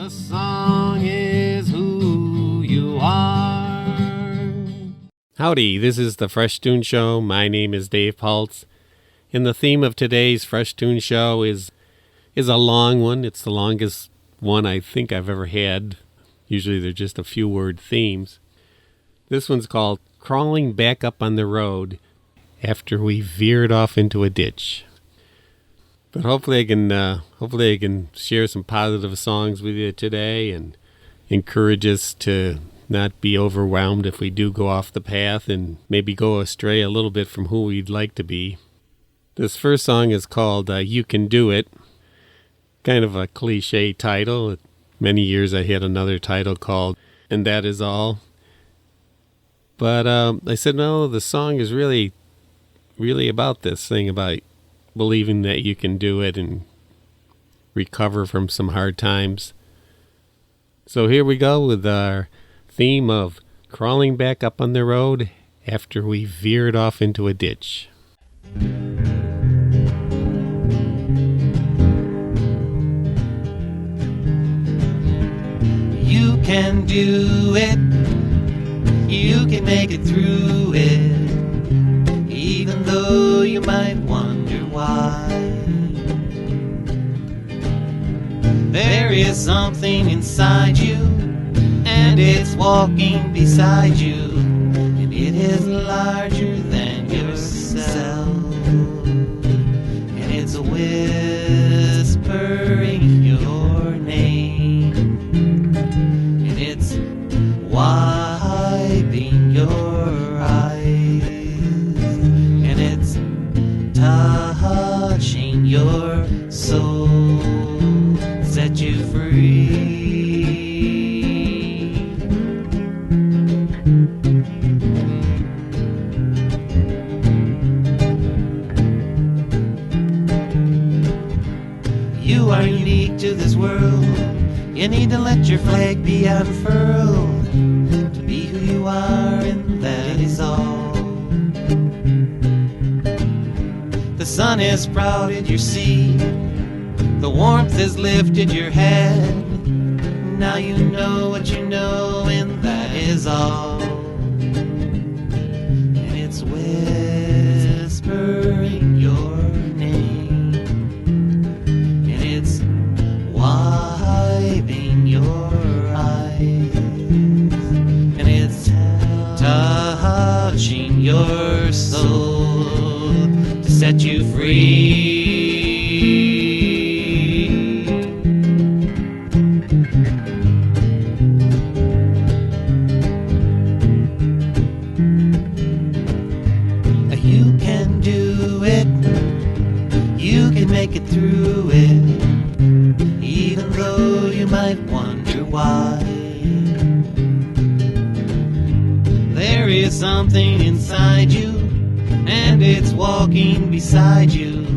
The song is who you are. Howdy, this is the Fresh Toones Show. My name is Dave Paltz. And the theme of today's Fresh Toones Show is a long one. It's the longest one I think I've ever had. Usually they're just a few word themes. This one's called Crawling Back Up on the Road After We Veered Off into a Ditch. But hopefully I can share some positive songs with you today and encourage us to not be overwhelmed if we do go off the path and maybe go astray a little bit from who we'd like to be. This first song is called You Can Do It. Kind of a cliche title. Many years I had another title called And That Is All. But I said, no, the song is really about this thing, about believing that you can do it and recover from some hard times. So here we go with our theme of crawling back up on the road after we veered off into a ditch. You can do it. You can make it through it, even though you might wonder why. There is something inside you, and it's walking beside you, and it is larger than yourself, and it's whispering your name, and it's wiping your eyes, and it's touching your soul, set you free. You are unique to this world. You need to let your flag be unfurled, to be who you are, and that is all. The sun has sprouted your seed, the warmth has lifted your head. Now you know what you know, and that is all. And it's whispering your name, and it's wiping your eyes, and it's touching your soul to set you free. You can do it. You can make it through it, even though you might wonder why. There is something inside you, and it's walking beside you.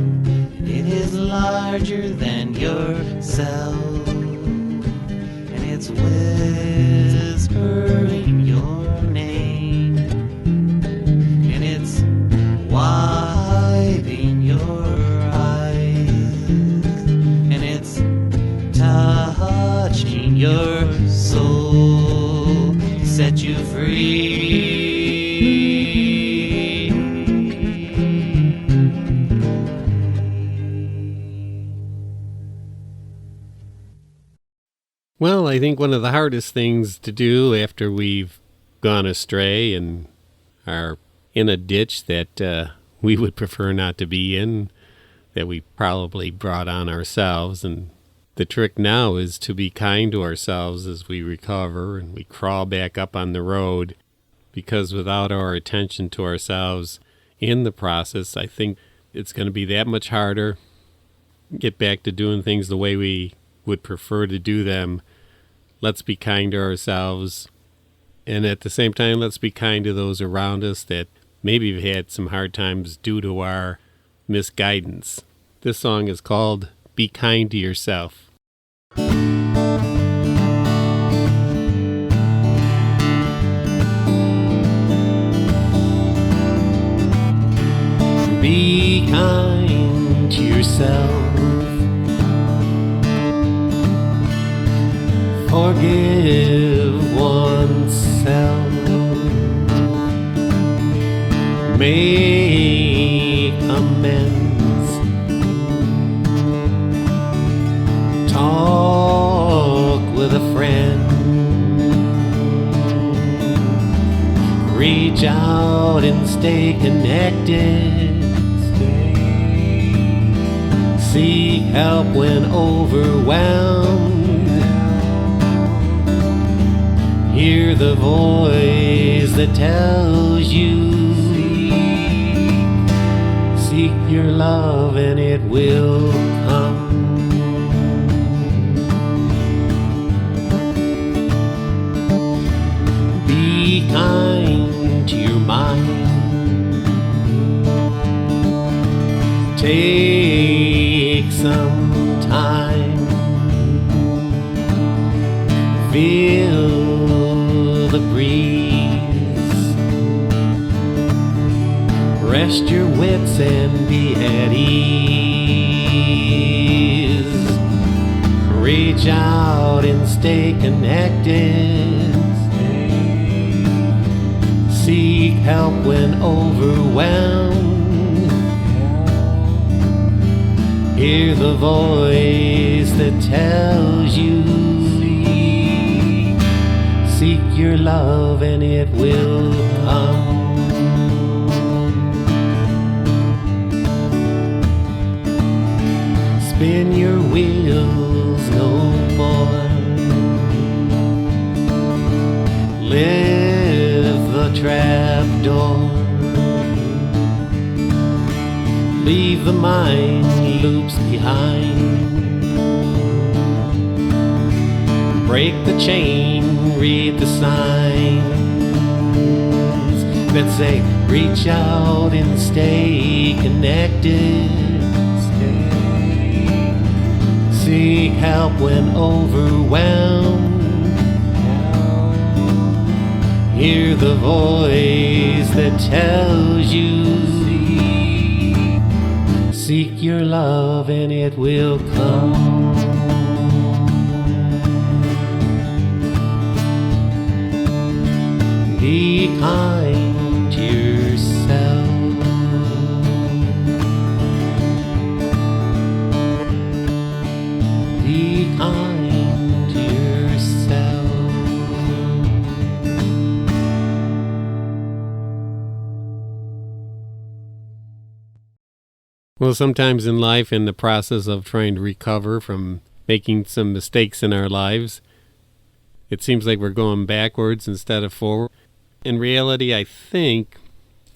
It is larger than yourself, and it's whispering your name, and it's wiping your eyes, and it's touching your soul to set you free. Well, I think one of the hardest things to do after we've gone astray and are in a ditch that we would prefer not to be in, that we probably brought on ourselves. And the trick now is to be kind to ourselves as we recover and we crawl back up on the road, because without our attention to ourselves in the process, I think it's going to be that much harder to get back to doing things the way we would prefer to do them. Let's be kind to ourselves. And at the same time, let's be kind to those around us that maybe have had some hard times due to our misguidance. This song is called Be Kind to Yourself. Be kind to yourself. Forgive oneself. Make amends. Talk with a friend. Reach out and stay connected. Seek help when overwhelmed. Hear the voice that tells you, seek your love and it will come. Be kind to your mind. Take some time. Feel the breeze. Rest your wits and be at ease. Reach out and stay connected. Seek help when overwhelmed. Hear the voice that tells you, seek your love and it will come. Spin your wheels no more. Lift the trap door. Leave the mind loops behind. Break the chain, read the signs that say reach out and stay connected. Seek help when overwhelmed. Hear the voice that tells you, seek your love and it will come. Be kind to yourself. Be kind to yourself. Well, sometimes in life, in the process of trying to recover from making some mistakes in our lives, it seems like we're going backwards instead of forward. In reality, I think,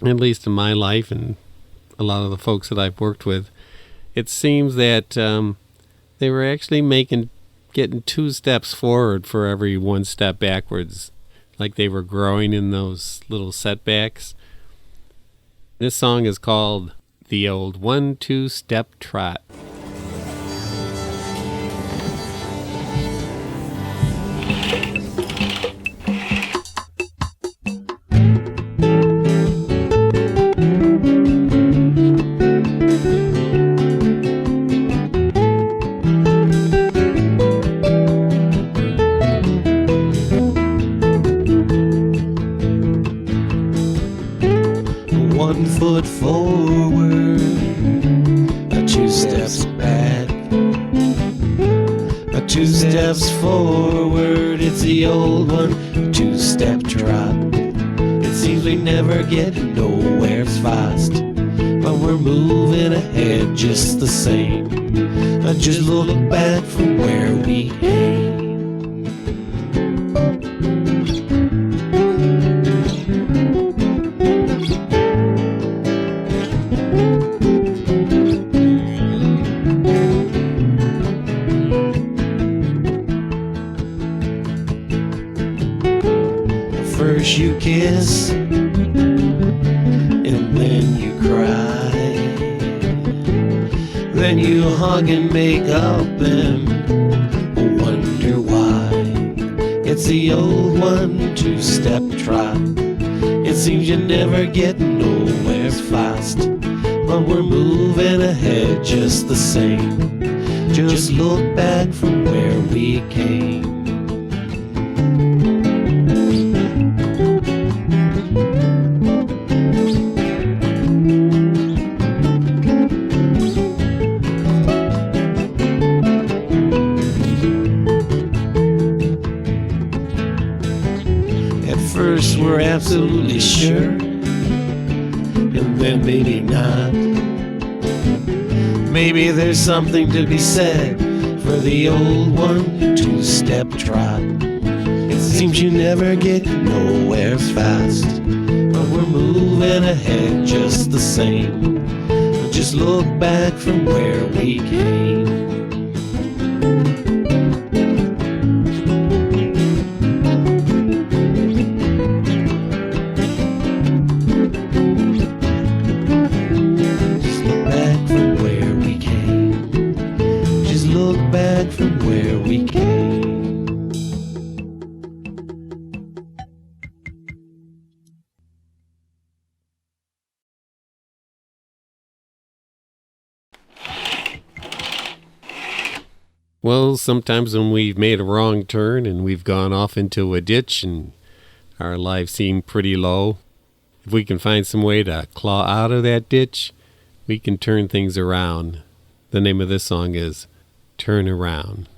at least in my life and a lot of the folks that I've worked with, it seems that they were actually getting 2 steps forward for every 1 step backwards, like they were growing in those little setbacks. This song is called The Old 1-2 Step Trot. One foot forward, 2 steps back, 2 steps forward. It's the old 1-2 step trot. It seems we never get nowhere fast, but we're moving ahead just the same. I just look back from where we came. First you kiss, and then you cry. Then you hug and make up and wonder why. It's the old 1-2 step trot. It seems you never get nowhere fast, but we're moving ahead just the same. Just look back from where we came. first we're absolutely sure, and then maybe not. Maybe there's something to be said for the old one, two-step trot. It seems you never get nowhere fast, but we're moving ahead just the same. Just look back from where we came. Just look back from where we came. Just look back from where we came. Well, sometimes when we've made a wrong turn and we've gone off into a ditch and our lives seem pretty low, if we can find some way to claw out of that ditch, we can turn things around. The name of this song is Turn Around.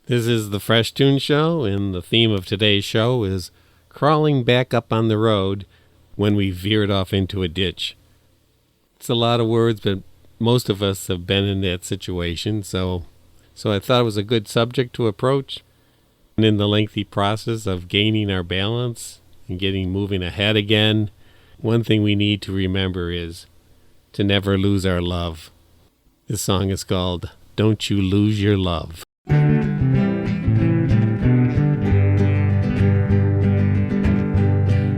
This is the Fresh Toones Show, and the theme of today's show is crawling back up on the road when we veered off into a ditch. It's a lot of words, but most of us have been in that situation, so I thought it was a good subject to approach. And in the lengthy process of gaining our balance and getting moving ahead again, one thing we need to remember is to never lose our love. This song is called Don't You Lose Your Love.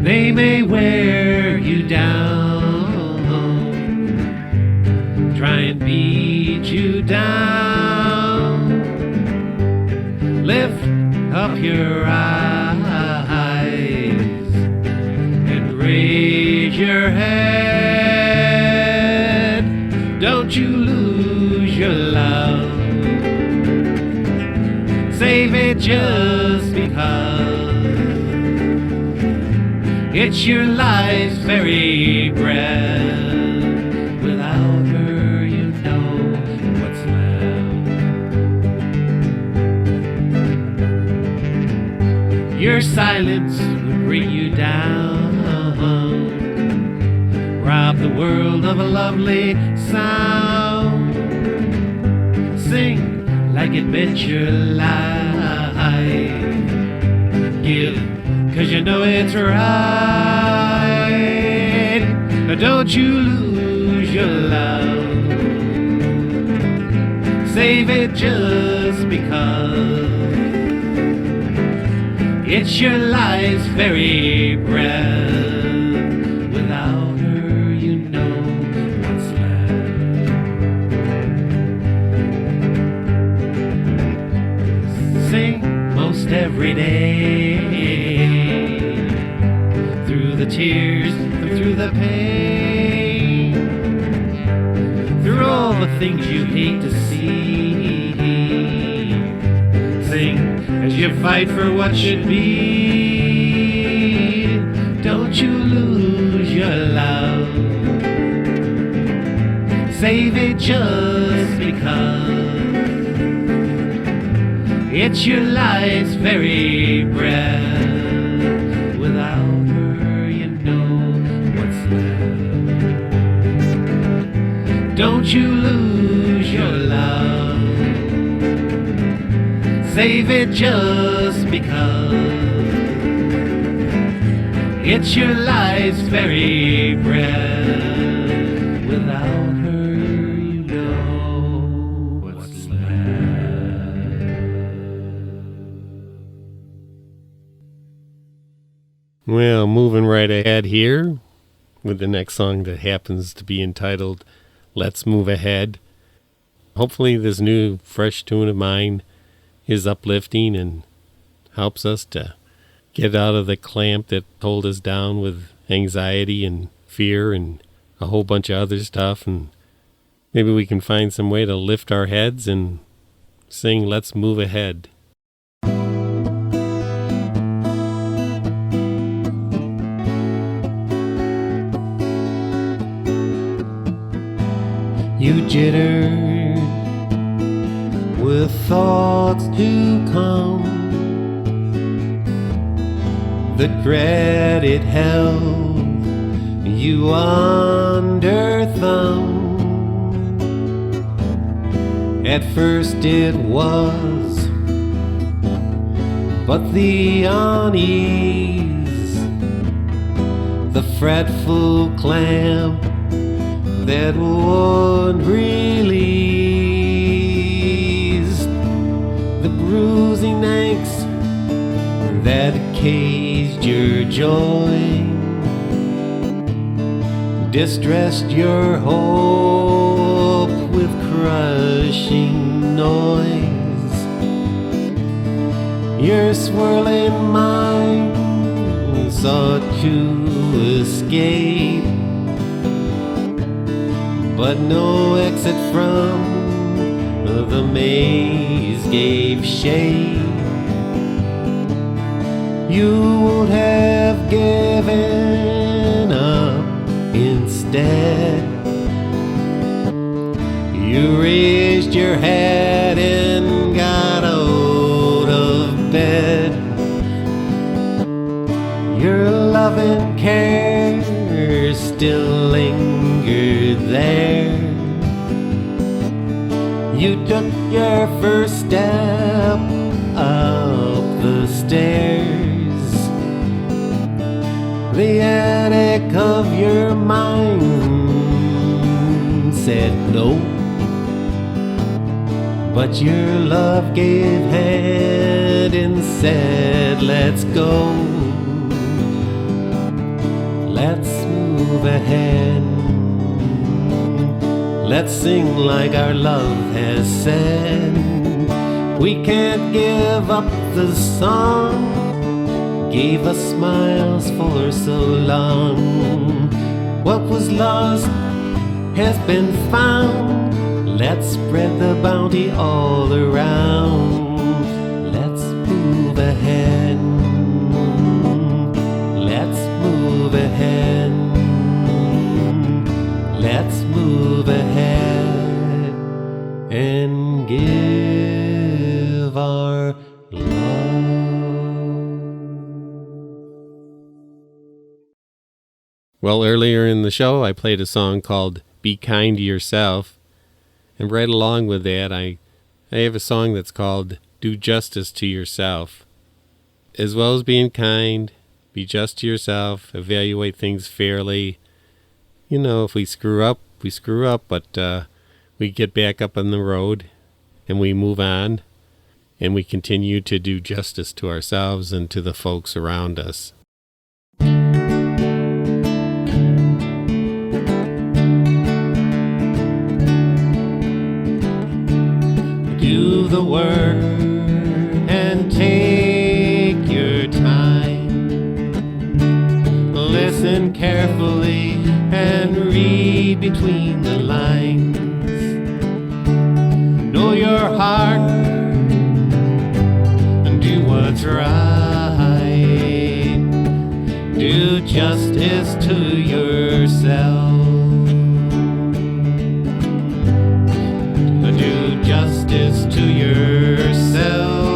They may wear you down, try and beat you down. Lift up your eyes and raise your head. it just because it's your life's very breath. Without her, you know what's left. Your silence would bring you down, rob the world of a lovely sound. Sing like it meant your life. Give, 'cause you know it's right. Don't you lose your love. Save it just because it's your life's very breath. Without her, you know what's left. Sing most every day, through the tears and through the pain, through all the things you hate to see. Sing as you fight for what should be. Don't you lose your love. Save it just because it's your life's very breath. Without her, you know what's left. Don't you lose your love. Save it just because it's your life's very breath. Without her, you know what's left. Well, moving right ahead here with the next song that happens to be entitled Let's Move Ahead. Hopefully this new fresh tune of mine is uplifting and helps us to get out of the clamp that hold us down with anxiety and fear and a whole bunch of other stuff, and maybe we can find some way to lift our heads and sing Let's Move Ahead. You jittered with thoughts to come, the dread it held you under thumb. At first it was but the unease, the fretful clamp that would release, the bruising angst that caged your joy, distressed your hope with crushing noise. Your swirling mind sought to escape, but no exit from the maze gave shade. You would have given up instead. You raised your head and got out of bed. Your loving care still lingered there. You took your first step up the stairs. The attic of your mind said no, but your love gave hand and said, let's go. Let's move ahead. Let's sing like our love has said. We can't give up the song, gave us smiles for so long. What was lost has been found. Let's spread the bounty all around. Let's move ahead. Let's move ahead. Let's move ahead and give our love. Well, earlier in the show, I played a song called Be Kind to Yourself. And right along with that, I have a song that's called Do Justice to Yourself. As well as being kind, be just to yourself, evaluate things fairly. You know, if we screw up, but we get back up on the road and we move on and we continue to do justice to ourselves and to the folks around us. Do the work and take your time. Listen carefully and read between the lines. Know your heart and do what's right. Do justice to yourself. Do justice to yourself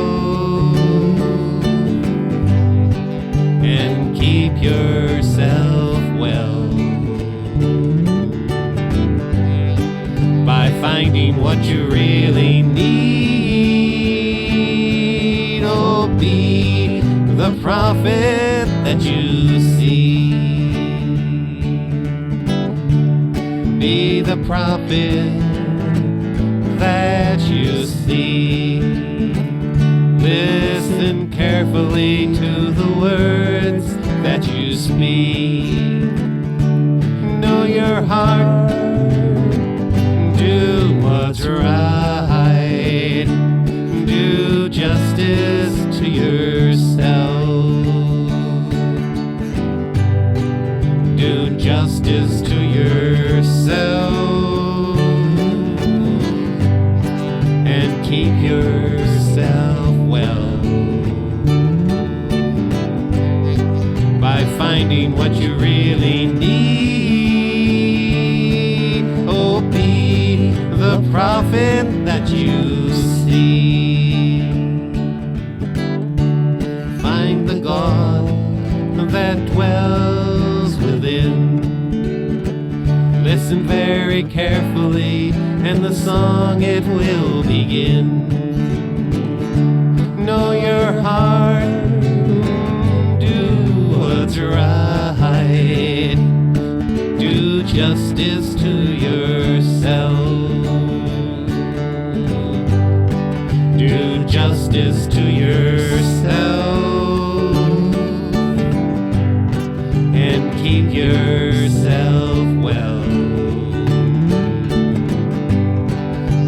and keep yourself well by finding what you really need. Oh, be the prophet that you see. Be the prophet that you see. Listen carefully to the words that you speak. Know your heart, do what's right. Do justice to yourself. Do justice to yourself. Keep yourself well by finding what you really need. Oh, be the prophet that you see. Find the God that dwells within. Listen very carefully, and the song it will begin. Know your heart, do what's right. Do justice to yourself. Do justice to yourself and keep yourself well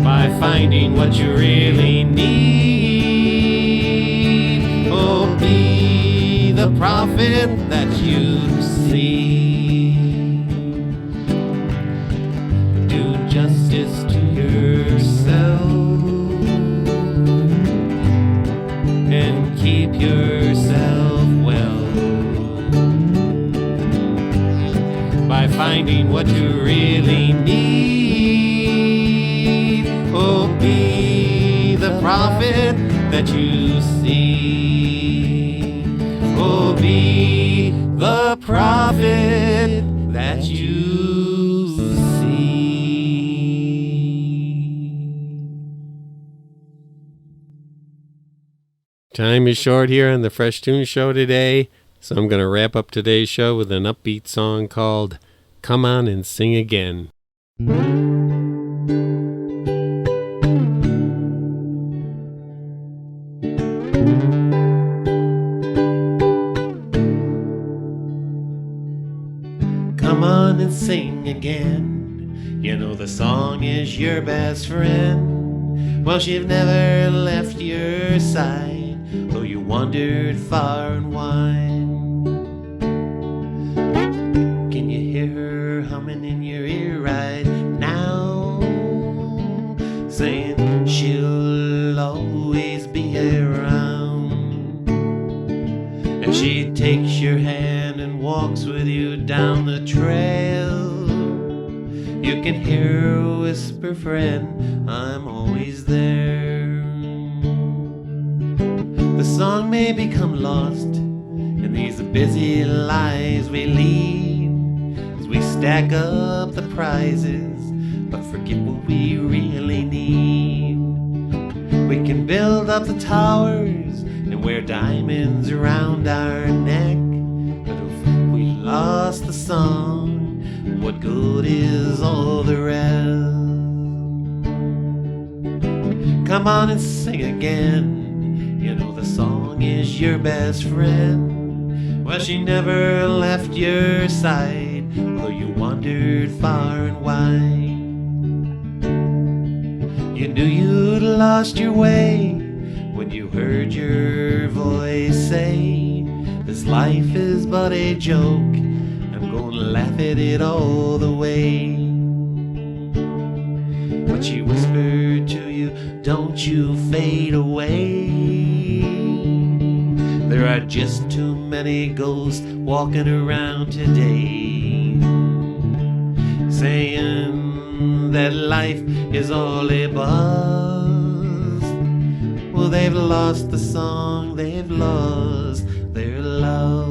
by finding what you really need. Oh, be the prophet that you see. Do justice to yourself and keep yourself well by finding what you really need. Oh, be the prophet that you see. Oh, be the prophet that you see. Time is short here on the Fresh Toones Show today, so I'm going to wrap up today's show with an upbeat song called Come On and Sing Again. Come on and sing again. You know the song is your best friend. Well, she've never left your side, though you wandered far and wide. Can you hear her humming in your ear right now, saying she'll always be around? You can hear her whisper, friend, I'm always there. The song may become lost in these busy lives we lead, as we stack up the prizes, but forget what we really need. We can build up the towers and wear diamonds around our neck, but if we lost the song, what good is all the rest? Come on and sing again, you know the song is your best friend. Well, she never left your side, although you wandered far and wide. You knew you'd lost your way when you heard your voice say, this life is but a joke, I'm gonna laugh at it all the way. But she whispered to you, don't you fade away. There are just too many ghosts walking around today, saying that life is all a buzz. Well, they've lost the song, they've lost their love.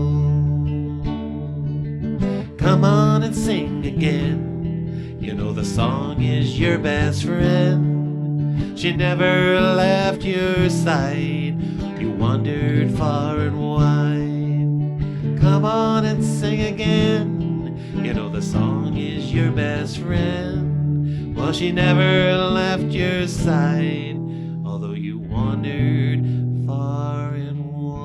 Come on and sing again, you know the song is your best friend. She never left your side, you wandered far and wide. Come on and sing again, you know the song is your best friend. Well, she never left your side, although you wandered far and wide.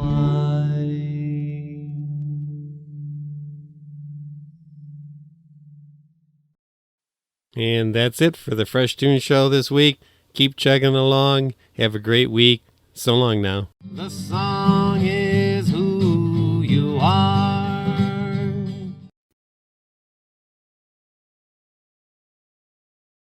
And that's it for the Fresh Tune Show this week. Keep chugging along. Have a great week. So long now. The song is who you are.